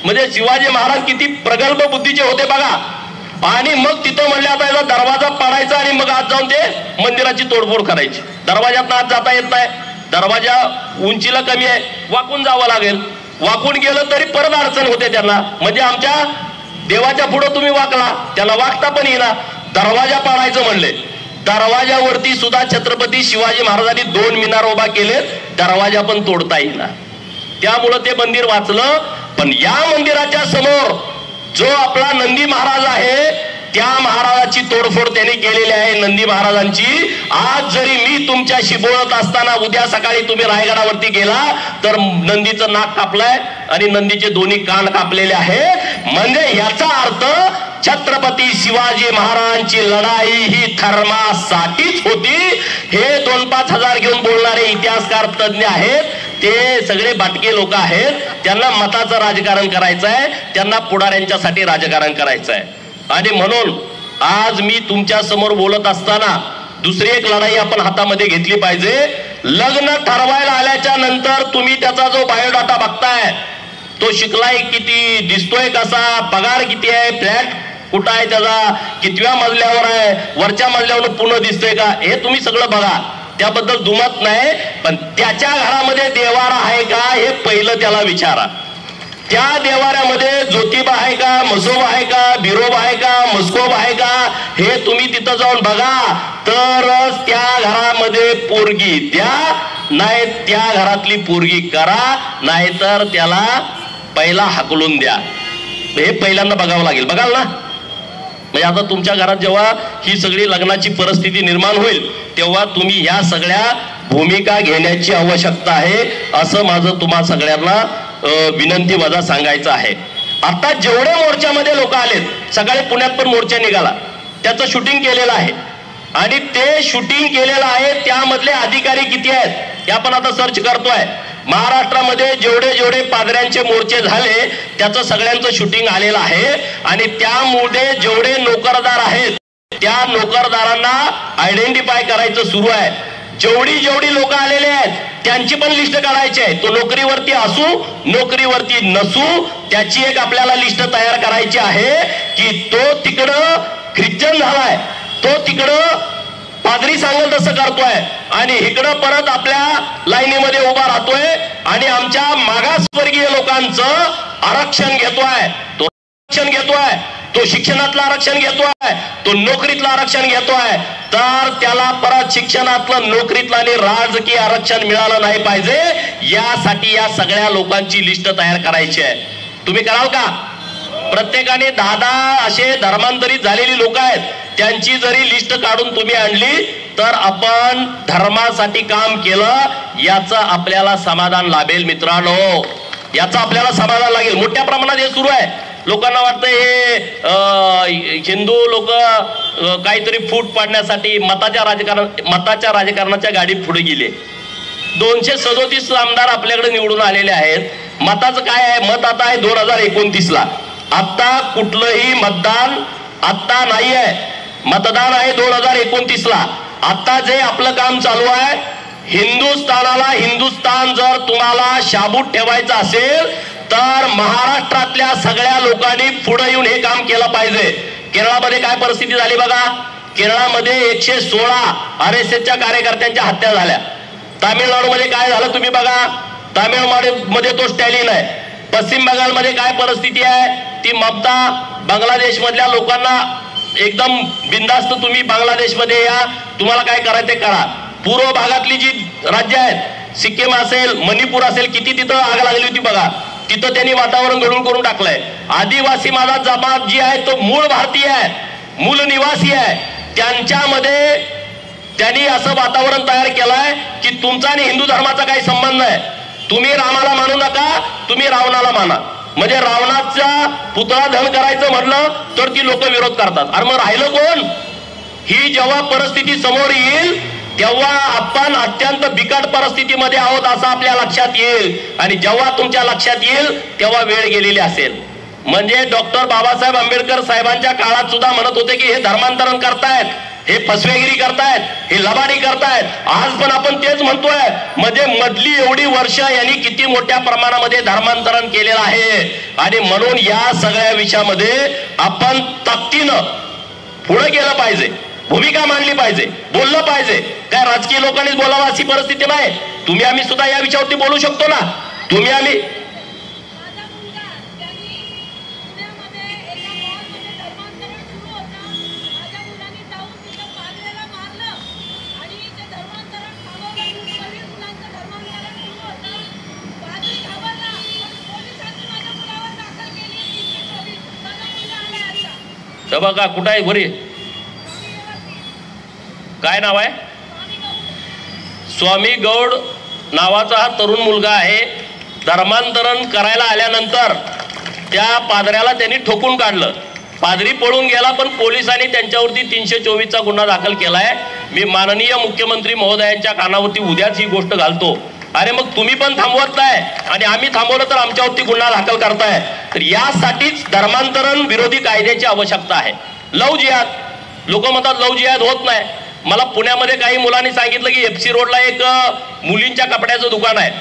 Speaker 1: म्हणजे शिवाजी महाराज किती प्रगल्भ बुद्धीचे होते बघा. आणि मग तिथं म्हणले आता याचा दरवाजा पाडायचा आणि मग आज जाऊन ते मंदिराची तोडफोड करायची. दरवाजात आत जाता येत नाही, दरवाजा उंचीला कमी आहे, वाकून जावं लागेल. वाकून गेलं तरी परत अडचण होते त्यांना. म्हणजे आमच्या देवाच्या पुढे तुम्ही वाकला, त्याला वाकता पण येईना. दरवाजा पाडायचं म्हणले, दरवाजावरती सुद्धा छत्रपती शिवाजी महाराजांनी 2 मिनार उभा केले, दरवाजा पण तोडता येईना. त्यामुळं ते मंदिर वाचलं. पण या मंदिराच्या समोर जो आपला नंदी महाराज आहे त्या महाराजाची तोडफोड त्यांनी केलेली आहे. नंदी महाराजांची आज जरी मी तुमच्याशी बोलत असताना उद्या सकाळी तुम्ही रायगडावरती गेला तर नंदीचं नाक कापलंय आणि नंदीचे दोन्ही कान कापलेले आहेत. म्हणजे याचा अर्थ छत्रपती शिवाजी महाराजांची लढाई ही धर्मासाठीच होती. हे 2-5 हजार घेऊन बोलणारे इतिहासकार तज्ञ आहेत, ते सगळे बाटके लोक आहेत. त्यांना मताचं राजकारण करायचं आहे, त्यांना पुढाऱ्यांच्यासाठी राजकारण करायचं आहे. आणि म्हणून आज मी तुमच्या समोर बोलत असताना दुसरी एक लढाई आपण हातामध्ये घेतली पाहिजे. लग्न ठरवायला आल्याच्या नंतर तुम्ही त्याचा जो बायोडाटा बघताय, तो शिकलाय किती, दिसतोय कसा, पगार किती आहे, फ्लॅट कुठं आहे त्याचा, कितव्या मजल्यावर आहे, वरच्या मजल्यावर पुन्हा दिसतोय का, हे तुम्ही सगळं बघा. त्याबद्दल दुमत नाही. पण त्याच्या घरामध्ये देवारा आहे का हे पहिलं त्याला विचारा. त्या देवाऱ्यामध्ये ज्योतिबा आहे का, मसोबा आहे का, बिरोबा आहे का, मस्कोब आहे का, हे तुम्ही तिथं जाऊन बघा. तरच त्या घरामध्ये पोरगी द्या, नाही त्या घरातली पोरगी करा, नाहीतर त्याला पहिला हाकलून द्या. हे पहिल्यांदा बघावं लागेल. बघाल ना? म्हणजे आता तुमच्या घरात जेव्हा ही सगळी लग्नाची परिस्थिती निर्माण होईल तेव्हा तुम्ही ह्या सगळ्या भूमिका घेण्याची आवश्यकता आहे, असं माझं तुम्हा सगळ्यांना विनंती वजा सांगायचं आहे. आता जेवढे मोर्चामध्ये लोक आलेत, सकाळी पुण्यात पण मोर्चा निघाला, त्याचं शूटिंग केलेलं आहे आणि ते शूटिंग केलेलं आहे त्यामधले अधिकारी किती आहेत हे आपण आता सर्च करतोय. महाराष्ट्रामध्ये जेवढे जेवढे पादऱ्यांचे मोर्चे झाले त्याचं सगळ्यांचं शूटिंग आलेलं आहे. आणि त्यामुळे जेवढे नोकरदार आहेत त्या नोकरदारांना आयडेंटिफाय करायचं सुरू आहे. जेवढी जेवढी लोक आलेले आहेत त्यांची पण लिस्ट काढायची आहे. तो नोकरीवरती असू नोकरीवरती नसू, त्याची एक आपल्याला लिस्ट तयार करायची आहे की तो तिकडं ख्रिश्चन झालाय, तो तिकडं पादरी सांगेल तसं करतोय आणि इकडं परत आपल्या लाईनीमध्ये उभा राहतोय आणि आमच्या मागासवर्गीय लोकांचं आरक्षण घेतोय, तो आरक्षण घेतोय, तो शिक्षणातलं आरक्षण घेतोय, तो नोकरीतलं आरक्षण घेतोय. तर त्याला परत शिक्षणातलं, नोकरीतलं आणि राजकीय आरक्षण मिळालं नाही पाहिजे. यासाठी या सगळ्या लोकांची लिस्ट तयार करायची आहे. तुम्ही कराल का? प्रत्येकाने 10-10 असे धर्मांतरित झालेली लोक आहेत, त्यांची जरी लिस्ट काढून तुम्ही आणली तर आपण धर्मासाठी काम केलं याचं आपल्याला समाधान लाभेल. मित्रांनो, याचं आपल्याला समाधान लागेल. मोठ्या प्रमाणात हे सुरू आहे. लोकांना वाटतं हे हिंदू लोक काहीतरी फूट पाडण्यासाठी मताच्या राजकारणाच्या गाडीत पुढे गेले. 237 आमदार आपल्याकडे निवडून आलेले आहेत. मताचं काय आहे? मत आता आहे 2029ला. आता कुठलंही मतदान आता नाही आहे, मतदान आहे 2029ला. आता जे आपलं काम चालू आहे, हिंदुस्थानाला, हिंदुस्थान जर तुम्हाला शाबूत ठेवायचं असेल तर महाराष्ट्रातल्या सगळ्या लोकांनी पुढे येऊन हे काम केलं पाहिजे. केरळामध्ये काय परिस्थिती झाली बघा. केरळामध्ये 116 RSSच्या कार्यकर्त्यांच्या हत्या झाल्या. तामिळनाडूमध्ये काय झालं तुम्ही बघा. तामिळनाडूमध्ये तो स्टॅलिन आहे. पश्चिम बंगालमध्ये काय परिस्थिती आहे, ती ममता. बांगलादेशमधल्या लोकांना एकदम बिनधास्त तुम्ही बांगलादेशमध्ये या, तुम्हाला काय करायचं ते करा. पूर्व भागातली जी राज्य आहेत, सिक्कीम असेल, मणिपूर असेल, किती तिथं आग लागली होती बघा. तिथं त्यांनी वातावरण गढूळ करून टाकलंय. आदिवासी माझा जमात जी आहे तो मूळ भारतीय आहे, मूल निवासी आहे. त्यांच्यामध्ये त्यांनी असं वातावरण तयार केलंय की तुमचा आणि हिंदू धर्माचा काही संबंध नाही. तुम्ही रामाला मानू नका, तुम्ही रावणाला माना. म्हणजे रावणाचा पुतळा दहन करायचं म्हटलं तर ती लोक विरोध करतात. अरे मग राहिलं कोण? ही जेव्हा परिस्थिती समोर येईल तेव्हा आपण अत्यंत बिकट परिस्थितीमध्ये आहोत असं आपल्या लक्षात येईल. आणि जेव्हा तुमच्या लक्षात येईल तेव्हा वेळ गेलेली असेल. म्हणजे डॉक्टर बाबासाहेब आंबेडकर साहेबांच्या काळात सुद्धा म्हणत होते की हे धर्मांतरण करतायत, हे फसवेगिरी करतायत, हे लबाडी करतायत. आज पण आपण तेच म्हणतोय. म्हणजे मधली एवढी वर्ष यांनी किती मोठ्या प्रमाणामध्ये धर्मांतरण केलेलं आहे. आणि म्हणून या सगळ्या विषयामध्ये आपण ताकदीनं पुढे गेलं पाहिजे, भूमिका मांडली पाहिजे, बोललं पाहिजे. काय राजकीय लोकांनीच बोलावं अशी परिस्थिती नाही. तुम्ही आम्ही सुद्धा या विषयावरती बोलू शकतो ना. तुम्ही आम्ही बघा कुठं आहे बरे, काय नाव आहे? स्वामी गौड नावाचा हा तरुण मुलगा आहे. धर्मांतरण करायला आल्यानंतर त्या पादऱ्याला त्यांनी ठोकून काढलं. पादरी पळून गेला, पण पोलिसांनी त्यांच्यावरती 324चा गुन्हा दाखल केलाय. मी माननीय मुख्यमंत्री महोदयांच्या कानावरती उद्याच ही गोष्ट घालतो. अरे मग तुम्ही पण थांबवत नाही आणि आम्ही थांबवलं तर आमच्यावरती गुन्हा दाखल करताय. तर यासाठीच धर्मांतरण विरोधी कायद्याची आवश्यकता आहे. लव जिहाद, लोक म्हणतात लव जिहाद होत नाही. मला पुण्यामध्ये काही मुलांनी सांगितलं की FC रोडला एक मुलींच्या कपड्याचं दुकान आहे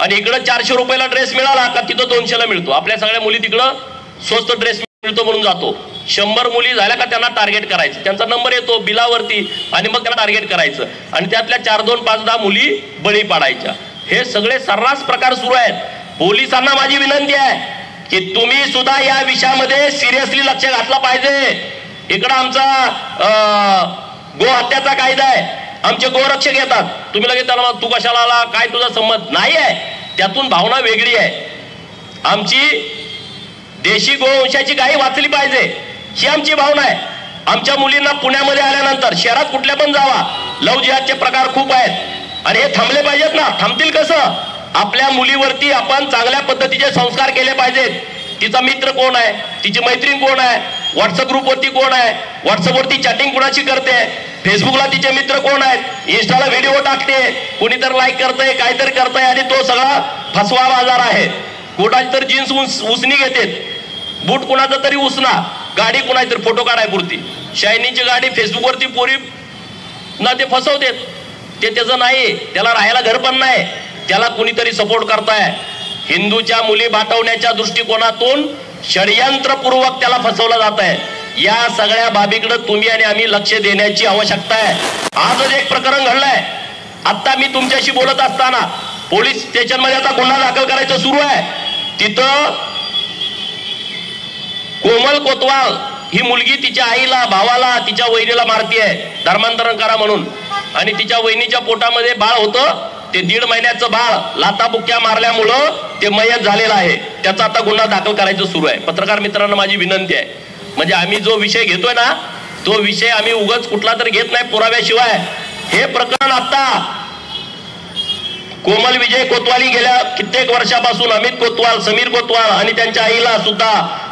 Speaker 1: आणि इकडं 400 रुपयाला ड्रेस मिळाला का तिथं 200ला मिळतो. आपल्या सगळ्या मुली तिकडं स्वस्त ड्रेस मिळतो म्हणून जातो. 100 मुली झाल्या का त्यांना टार्गेट करायचं, त्यांचा नंबर येतो बिलावरती आणि मग त्यांना टार्गेट करायचं आणि त्यातल्या 4, 2, 5, 10 मुली बळी पाडायच्या. हे सगळे सर्रास प्रकार सुरू आहेत. पोलिसांना माझी विनंती आहे की तुम्ही सुद्धा या विषयामध्ये सिरियसली लक्ष घातलं पाहिजे. इकडं आमचा गो हत्याचा कायदा आहे, आमचे गोरक्षक येतात, तुम्ही लगेच त्याला तू कशाला आला, काय तुझा संमत नाही आहे. त्यातून भावना वेगळी आहे. आमची देशी गोवंशाची गाय वाचली पाहिजे ही आमची भावना आहे. आमच्या मुलींना पुण्यामध्ये आल्यानंतर शहरात कुठल्या पण जावा, लव जिहादचे प्रकार खूप आहेत आणि हे थांबले पाहिजेत ना. थांबतील कसं? आपल्या मुलीवरती आपण चांगल्या पद्धतीचे संस्कार केले पाहिजेत. तिचा मित्र कोण आहे, तिची मैत्रीण कोण आहे, व्हॉट्सअप ग्रुपवरती कोण आहे, व्हॉट्सअपवरती चॅटिंग कुणाची करते, फेसबुकला तिचे मित्र कोण आहेत, इंस्टाला व्हिडिओ टाकते, कोणीतरी लाईक करतंय, काहीतरी करतंय आणि तो सगळा फसवा बाजार आहे. कोणाची तर जीन्स उसनी घेते, बूट कुणाचा तरी उसना, गाडी कुणाची तरी फोटो काढाय पुरती, शायनिंगची गाडी फेसबुकवरती पोरी ना ते फसवतेत. ते त्याचं नाही, त्याला राहायला घर पण नाही, त्याला कुणीतरी सपोर्ट करताय. हिंदूच्या मुली बाटवण्याच्या दृष्टिकोनातून षडयंत्रपूर्वक त्याला फसवलं जात आहे. या सगळ्या बाबीकडे तुम्ही आणि आम्ही लक्ष देण्याची आवश्यकता आहे. आजच एक प्रकरण घडलंय. आता मी तुमच्याशी बोलत असताना पोलीस स्टेशन मध्ये आता गुन्हा दाखल करायचं सुरू आहे. तिथं कोमल कोतवाल ही मुलगी तिच्या आईला, भावाला, तिच्या वहिनीला मारतीये धर्मांतरण करा म्हणून. आणि तिच्या वहिनीच्या पोटामध्ये बाळ होतं, ते 1.5 महिन्याचं बाळ लाताबुक्या मारल्यामुळं ते मयत झालेलं आहे. त्याचा आता गुन्हा दाखल करायचं सुरू आहे. पत्रकार मित्रांना माझी विनंती आहे, म्हणजे आम्ही जो विषय घेतोय ना तो विषय आम्ही उगाच कुठला तर घेत नाही पुराव्याशिवाय. हे प्रकरण आता कोमल विजय कोतवाली गेल्या कित्येक वर्षापासून अमित कोतवाल, समीर कोतवाल आणि त्यांच्या आईला सुद्धा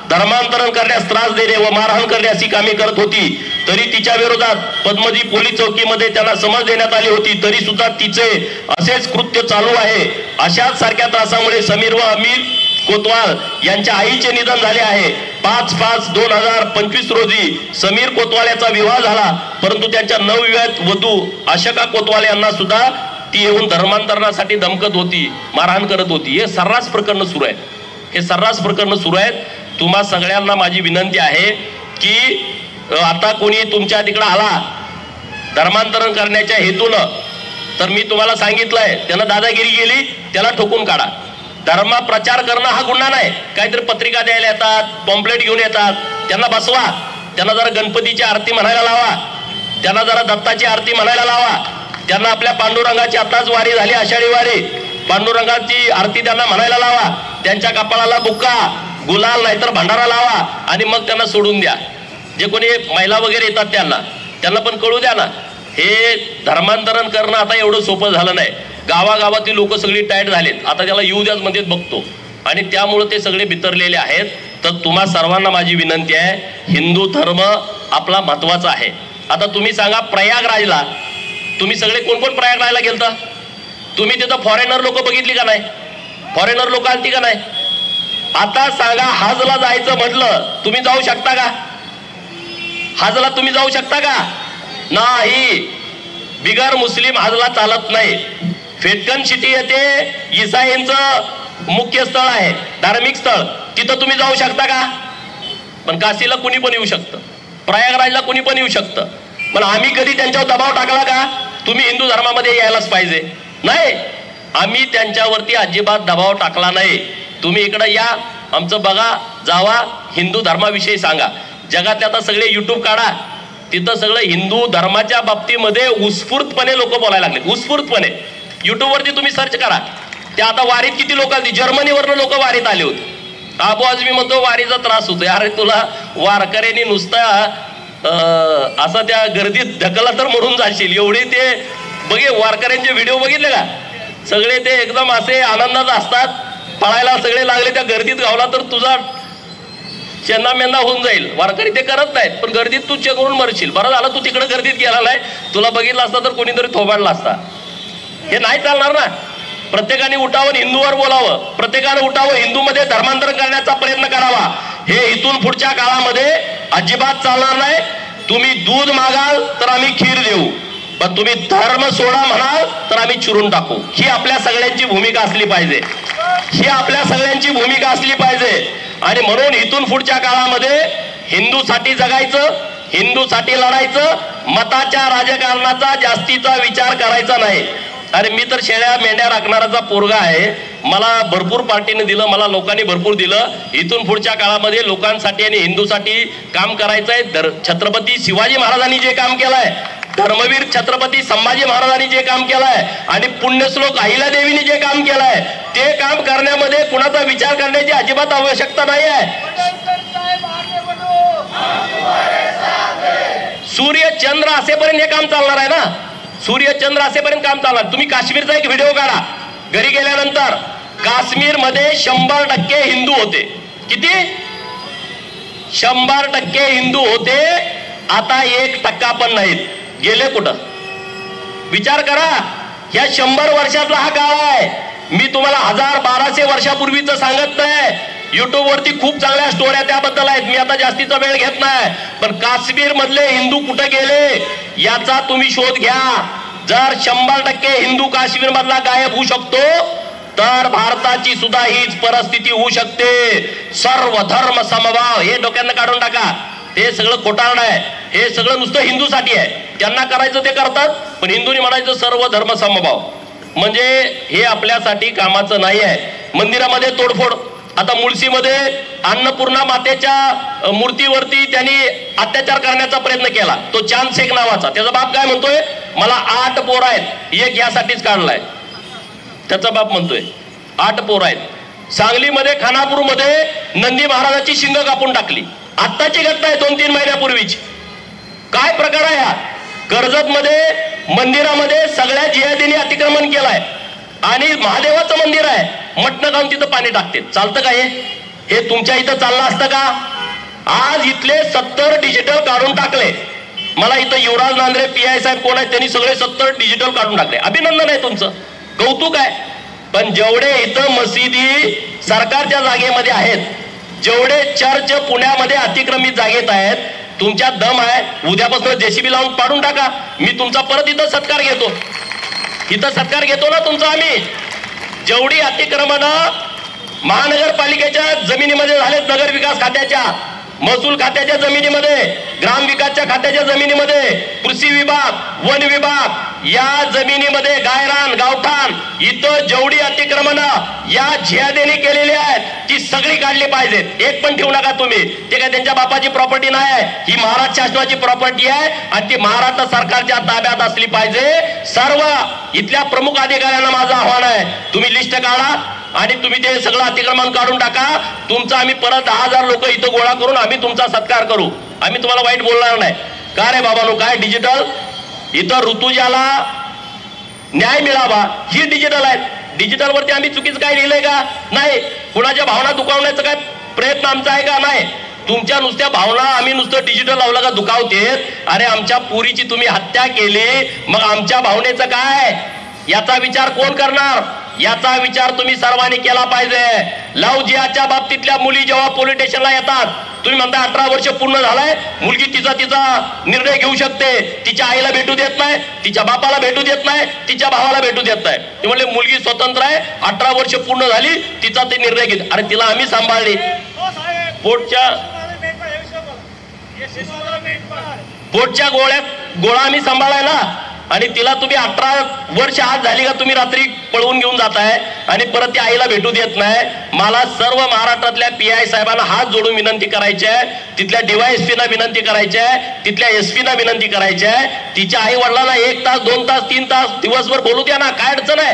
Speaker 1: धर्मांतरण करण्यास त्रास देणे व मारहाण करण्यास ही कामे करत होती. तरी तिच्या विरोधात पद्मजी पोलीस चौकीमध्ये त्यांना समज देण्यात आली होती, तरी सुद्धा तिचे असेच कृत्य चालू आहे. अशाच सारख्या त्रासामुळे समीर व अमित कोतवाल यांच्या आईचे निधन झाले आहे. 5/5/2025 रोजी समीर कोतवाल याचा विवाह झाला, परंतु त्यांच्या नवविवाहित वधू आशका कोतवाल यांना सुद्धा ती येऊन धर्मांतरणासाठी धमकत होती, मारहाण करत होती. हे सर्रास प्रकरण सुरू आहेत, हे सर्रास प्रकरण सुरू आहेत. तुम्हा सगळ्यांना माझी विनंती आहे की आता कोणी तुमच्या तिकडे आला धर्मांतरण करण्याच्या हेतूनं, तर मी तुम्हाला सांगितलंय त्यानं दादागिरी केली, त्याला ठोकून काढा. धर्म प्रचार करणं हा गुन्हा नाही. काहीतरी पत्रिका द्यायला येतात, पॉम्पलेट घेऊन येतात, त्यांना बसवा, त्यांना जरा गणपतीची आरती म्हणायला लावा, त्यांना जरा दत्ताची आरती म्हणायला लावा, त्यांना आपल्या पांडुरंगाची आताच वारी झाली, आषाढी वारी, पांडुरंगाची आरती त्यांना म्हणायला लावा, त्यांच्या कपाळाला बुक्का, गुलाल नाहीतर भंडारा लावा आणि मग त्यांना सोडून द्या. जे कोणी महिला वगैरे येतात त्यांना पण कळू द्या ना. हे धर्मांतरण करणं आता एवढं सोपं झालं नाही. गावागावातील लोक सगळी टाईट झालेत. आता त्याला येऊ द्याच म्हणतात बघतो, आणि त्यामुळे ते सगळे बितरलेले आहेत. तर तुम्हा सर्वांना माझी विनंती आहे, हिंदू धर्म आपला महत्वाचा आहे. आता तुम्ही सांगा, प्रयागराजला तुम्ही सगळे कोण कोण प्रयागराजला गेलता? तुम्ही तिथं फॉरेनर लोक बघितली का नाही? फॉरेनर लोक आलती का नाही? आता सांगा, हजला जायचं म्हटलं तुम्ही जाऊ शकता का? हजला तुम्ही जाऊ शकता का? नाही. बिगर मुस्लिम हजला चालत नाही. फेटकन सिटी येथे ईसाईंचं मुख्य स्थळ आहे, धार्मिक स्थळ, तिथं तुम्ही जाऊ शकता का? पण काशीला कुणी पण येऊ शकतं, प्रयागराजला कुणी पण येऊ शकतं. पण आम्ही कधी त्यांच्यावर दबाव टाकला का तुम्ही हिंदू धर्मामध्ये यायलाच पाहिजे? नाही, आम्ही त्यांच्यावरती अजिबात दबाव टाकला नाही. तुम्ही इकडं या, आमचं बघा, जावा, हिंदू धर्माविषयी सांगा. जगातले आता सगळे युट्यूब काढा, तिथं सगळं हिंदू धर्माच्या बाबतीमध्ये उत्स्फूर्तपणे लोक बोलायला लागले. उत्स्फूर्तपणे युट्यूबवरती तुम्ही सर्च करा. त्या आता वारीत किती लोक आली? जर्मनीवरनं लोक वारीत आले होते. आबू आजमी म्हणतो वारीचा त्रास होतोय. अरे तुला वारकऱ्यांनी नुसता असा त्या गर्दीत ढकला तर मरून जाशील एवढे ते बघे. वारकऱ्यांचे व्हिडिओ बघितले का? सगळे ते एकदम असे आनंदात असतात, पळायला सगळे लागले. त्या गर्दीत गावला तर तुझा चेन्ना मेंदा होऊन जाईल. वारकरी ते करत नाहीत, पण गर्दीत तू करून मरशील. बरं झालं तू तिकडे गर्दीत गेला नाही, तुला बघितलं असता तर कोणीतरी थोबाडला असता. हे नाही चालणार ना. प्रत्येकाने उठावं, हिंदूवर बोलावं, प्रत्येकाने उठावं, हिंदूमध्ये धर्मांतरण करण्याचा प्रयत्न करावा. हे इथून पुढच्या काळामध्ये अजिबात चालणार नाही. तुम्ही दूध मागाल तर आम्ही खीर देऊ, पण तुम्ही धर्म सोडा म्हणाल तर आम्ही चिरून टाकू. ही आपल्या सगळ्यांची भूमिका असली पाहिजे. ही आपल्या सगळ्यांची भूमिका असली पाहिजे. आणि म्हणून इथून पुढच्या काळामध्ये हिंदूसाठी जगायचं, हिंदूसाठी लढायचं. मताच्या राजकारणाचा जास्तीचा विचार करायचा नाही. अरे मी तर शेळ्या मेंढ्या राखणाराचा पोरगा आहे. मला भरपूर पार्टीने दिलं, मला लोकांनी भरपूर दिलं. इथून पुढच्या काळामध्ये लोकांसाठी आणि हिंदूसाठी काम करायचंय. छत्रपती शिवाजी महाराजांनी जे काम केलंय, धर्मवीर छत्रपती संभाजी महाराजांनी जे काम केलंय, आणि पुण्यश्लोक अहिल्यादेवीने जे काम केलंय, ते काम करण्यामध्ये कुणाचा विचार करण्याची अजिबात आवश्यकता नाही आहे. सूर्य चंद्र असेपर्यंत हे काम चालणार आहे ना. सूर्य चंद्र असेपर्यंत काम चालणार. तुम्ही काश्मीरचा एक व्हिडिओ काढा घरी गेल्यानंतर. काश्मीर मध्ये 100% हिंदू होते. किती? 100% हिंदू होते. आता 1% पण नाहीत. गेले कुठं? विचार करा. या 100 वर्षातला हा काळ आहे. मी तुम्हाला 1000-1200 वर्षापूर्वीच सांगत नाही. युट्यूब वरती खूप चांगल्या स्टोऱ्या त्याबद्दल आहेत. मी आता जास्तीचा वेळ घेत नाही. पण काश्मीर मधले हिंदू कुठे गेले याचा तुम्ही शोध घ्या. जर 100% हिंदू काश्मीर मधला गायब होऊ शकतो, तर भारताची सुद्धा हीच परिस्थिती होऊ शकते. सर्व धर्म समभाव हे डोक्यानं काढून टाका. हे सगळं खोटारड आहे. हे सगळं नुसतं हिंदूसाठी आहे. त्यांना करायचं ते करतात, पण हिंदूंनी म्हणायचं सर्व धर्म समभाव. म्हणजे हे आपल्यासाठी कामाचं नाही आहे. मंदिरामध्ये तोडफोड. आता मुळशीमध्ये अन्नपूर्णा मातेच्या मूर्तीवरती त्यांनी अत्याचार करण्याचा प्रयत्न केला. तो चांद शेख नावाचा, त्याचा बाप काय म्हणतोय, मला 8 पोर आहेत, एक यासाठीच काढलाय. त्याचा बाप म्हणतोय 8 पोर आहेत. सांगलीमध्ये खानापूरमध्ये नंदी महाराजाची शिंग कापून टाकली. आत्ताची घटना आहे 2-3 महिन्यापूर्वीची. काय प्रकार आहे हा? कर्जत मध्ये मंदिरामध्ये सगळ्या जिहादींनी अतिक्रमण केलंय, आणि महादेवाचं मंदिर आहे, मटणं खाऊन तिथं पाणी टाकते. चालतं का हे? तुमच्या इथं चाललं असतं का? आज इथले 70 डिजिटल काढून टाकले. मला इथं युवराज नांद्रे PI साहेब कोण आहेत, त्यांनी सगळे 70 डिजिटल काढून टाकले. अभिनंदन आहे तुमचं, कौतुक आहे. पण जेवढे इथं मशिदी सरकारच्या जागेमध्ये आहेत, जेवढे चर्च पुण्यामध्ये अतिक्रमित जागेत आहेत, तुमच्या दम आहे, उद्यापासून JCB लावून पाडून टाका. मी तुमचा परत इथं सत्कार घेतो. इथं सत्कार घेतो ना तुमचा आम्ही. जेवढी अतिक्रमणं महानगरपालिकेच्या जमिनीमध्ये झालेत, नगर विकास खात्याच्या, महसूल खात्याच्या जमिनीमध्ये, ग्रामविकासच्या खात्याच्या जमिनीमध्ये, कृषी विभाग, वन विभाग या जमिनीमध्ये गायरान गावठाण इथं जेवढी अतिक्रमणं या झियादेने केलेली आहेत ती सगळी काढली पाहिजेत. एक पण ठेवू नका तुम्ही. ते काय त्यांच्या बापाची प्रॉपर्टी नाही आहे, ही महाराष्ट्र शासनाची प्रॉपर्टी आहे आणि ती महाराष्ट्र सरकारच्या ताब्यात असली पाहिजे. सर्व इथल्या प्रमुख अधिकाऱ्यांना माझं आव्हान आहे, तुम्ही लिस्ट काढा आणि तुम्ही ते सगळं अतिक्रमण काढून टाका. तुमचं आम्ही परत 10,000 लोक इथं गोळा करून आम्ही तुमचा सत्कार करू. आम्ही तुम्हाला वाईट बोलणार नाही. का रे बाबांनो, काय डिजिटल इथं ऋतुजाला न्याय मिळावा ही डिजिटल आहे. डिजिटल वरती आम्ही चुकीचं काय लिहिलंय का? नाही. कुणाच्या भावना दुखावण्याचा काय प्रयत्न आमचा आहे का? नाही. तुमच्या नुसत्या भावना आम्ही नुसतं डिजिटल लावलं का दुखावतेत? अरे आमच्या पुरीची तुम्ही हत्या केली, मग आमच्या भावनेचं काय? याचा विचार कोण करणार? याचा विचार तुम्ही सर्वांनी केला पाहिजे. लव्ह जिहादच्या बाबतीतल्या मुली जेव्हा पोलीस स्टेशनला येतात, तुम्ही म्हणता 18 वर्ष पूर्ण झालाय, मुलगी तिचा निर्णय घेऊ शकते, तिच्या आईला भेटू देत नाही, तिच्या बापाला भेटू देत नाही, तिच्या भावाला भेटू देत नाही. ते म्हणले मुलगी स्वतंत्र आहे, 18 वर्ष पूर्ण झाली, तिचा ते निर्णय घेत. अरे तिला आम्ही सांभाळली. पोटच्या गोळा आम्ही सांभाळाय ना, आणि तिला तुम्ही 18 वर्ष आज झाली का तुम्ही रात्री पळवून घेऊन जाताय आणि परत ती आईला भेटू देत नाही. मला सर्व महाराष्ट्रातल्या PI साहेबांना हात जोडून विनंती करायची आहे, तिथल्या DYSP ना विनंती करायची आहे, तिथल्या SP ना विनंती करायची आहे, तिच्या आई वडिलांना 1 तास 2 तास 3 तास दिवसभर बोलू द्या ना, काय अडचण आहे?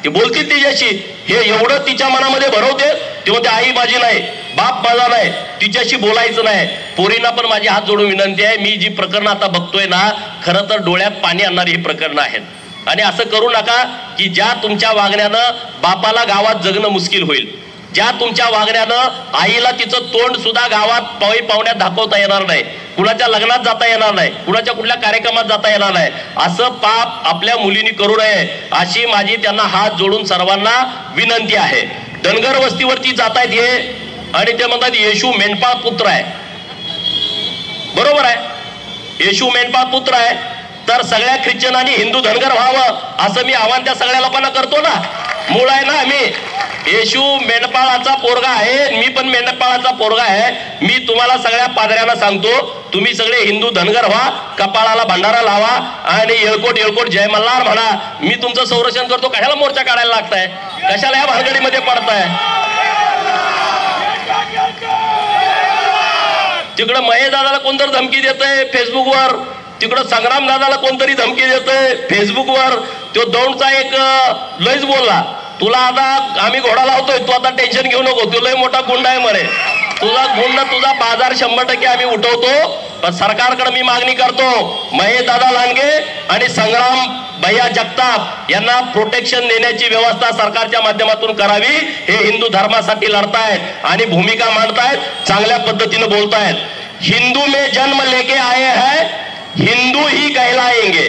Speaker 1: ते बोलतील तिच्याशी. हे एवढं तिच्या मनामध्ये भरवते तेव्हा ते आई माझी नाही, बाप माझा नाही, तिच्याशी बोलायचं नाही. पोरींना पण माझी हात जोडून विनंती आहे, मी जी प्रकरणं आता बघतोय ना, खरं तर डोळ्यात पाणी आणणारी ही प्रकरणं आहेत. आणि असं करू नका की ज्या तुमच्या वागण्यानं बापाला गावात जगणं मुश्किल होईल, ज्या तुमच्या वागण्यानं आईला तिचं तोंड सुद्धा गावात पाहुण्यात दाखवता येणार नाही, कुणाच्या लग्नात जाता येणार नाही, कुणाच्या कुठल्या कार्यक्रमात जाता येणार नाही. असं पाप आपल्या मुलींनी करू नये अशी माझी त्यांना हात जोडून सर्वांना विनंती आहे. धनगर वस्तीवरती जातायत हे आणि ते म्हणतात येशू मेंढपाळ पुत्र आहे. बरोबर आहे, येशू मेंढपाळ पुत्र आहे, तर सगळ्या ख्रिश्चनांनी हिंदू धनगर व्हावं असं मी आव्हान त्या सगळ्या लोकांना करतो ना. मूळ आहे ना, मी येशू मेंढपाळाचा पोरगा आहे, मी पण मेंढपाळाचा पोरगा आहे. मी तुम्हाला सगळ्या पादऱ्यांना सांगतो, तुम्ही सगळे हिंदू धनगर व्हा, कपाळाला भंडारा लावा आणि येळकोट येळकोट जय मल्हार म्हणा. मी तुमचं संरक्षण करतो. कशाला मोर्चा काढायला लागताय? कशाला या भानगडीमध्ये पडताय? तिकडं महेश दादाला कोणतरी धमकी देतंय फेसबुकवर, तिकडं संग्राम दादाला कोणतरी धमकी देतंय फेसबुकवर. तो दौंडचा एक लयच बोलला, तुला आता आम्ही घोडा लावतोय, तू आता टेन्शन घेऊ नको, तू लय मोठा गुंड आहे म्हणे, तुझा गुंड तुझा बाजार 100% आम्ही उठवतो. पण सरकारकडे मी मागणी करतो, महेश दादा लांडगे आणि संग्राम भैया जगताप यांना प्रोटेक्शन देण्याची व्यवस्था सरकारच्या माध्यमातून करावी. हे हिंदू धर्मासाठी लढतायत आणि भूमिका मांडतायत, चांगल्या पद्धतीने बोलतायत. हिंदू में जन्म लेके आए हैं, हिंदू ही कहलाएंगे.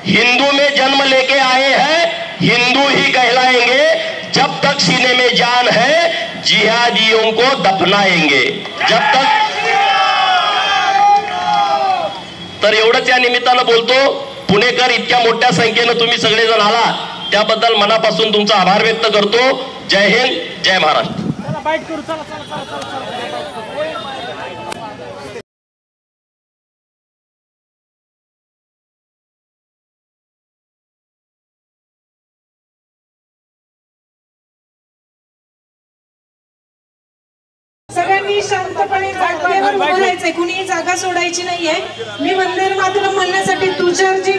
Speaker 1: हिंदू में जन्म लेके आए हैं, हिंदू ही कहलाएंगे. जब तक सीने में जान है जिहादियों को दफनाएंगे. जब तक. तर एवढंच या निमित्तानं बोलतो. पुणेकर इतक्या मोठ्या संख्येनं तुम्ही सगळेजण आला त्याबद्दल मनापासून तुमचा आभार व्यक्त करतो. जय हिंद, जय महाराष्ट्र.
Speaker 2: सगळ्यांनी शांतपणे जागेवर बोलायचंय, कुणीही जागा सोडायची नाहीये. मी वंदे मातरम म्हणण्यासाठी तुषारजी